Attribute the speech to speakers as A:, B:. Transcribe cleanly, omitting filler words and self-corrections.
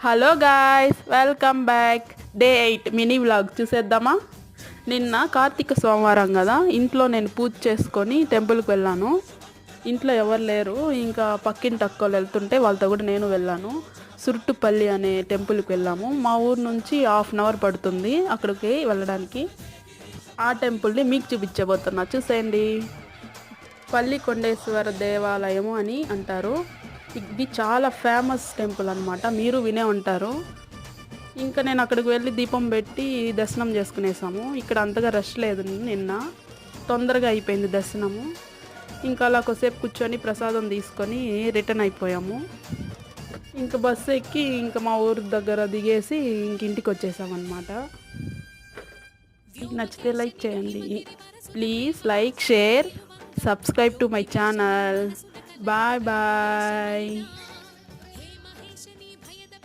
A: Hello guys, welcome back. Day 8 mini vlog చూసేద్దామా. నిన్న కార్తీక సోమవారం కదా, ఇంట్లో నేను పూజ చేసుకొని టెంపుల్కి వెళ్ళాను. ఇంట్లో ఎవరు లేరు, ఇంకా పక్కింటి అక్కోళ్ళు వెళ్తుంటే వాళ్ళతో కూడా నేను వెళ్ళాను. సురుట్టుపల్లి అనే టెంపుల్కి వెళ్ళాము. మా ఊరు నుంచి 1/2 అవర్ పడుతుంది అక్కడికి వెళ్ళడానికి. ఆ టెంపుల్ని మీకు చూపించబోతున్నా, చూసేయండి. పల్లి కొండేశ్వర దేవాలయము అని అంటారు. ఇది చాలా ఫేమస్ టెంపుల్ అనమాట, మీరు వినే ఉంటారు. ఇంకా నేను అక్కడికి వెళ్ళి దీపం పెట్టి దర్శనం చేసుకునేసాము. ఇక్కడ అంతగా రష్ లేదు, నిన్న తొందరగా అయిపోయింది దర్శనము. ఇంకా అలా కొద్దిసేపు కూర్చొని ప్రసాదం తీసుకొని రిటర్న్ అయిపోయాము. ఇంకా బస్సు ఎక్కి ఇంకా మా ఊరి దగ్గర దిగేసి ఇంటికి వచ్చేసామన్నమాట. నచ్చితే లైక్ చేయండి, please like, share, subscribe to my channel. Bye bye.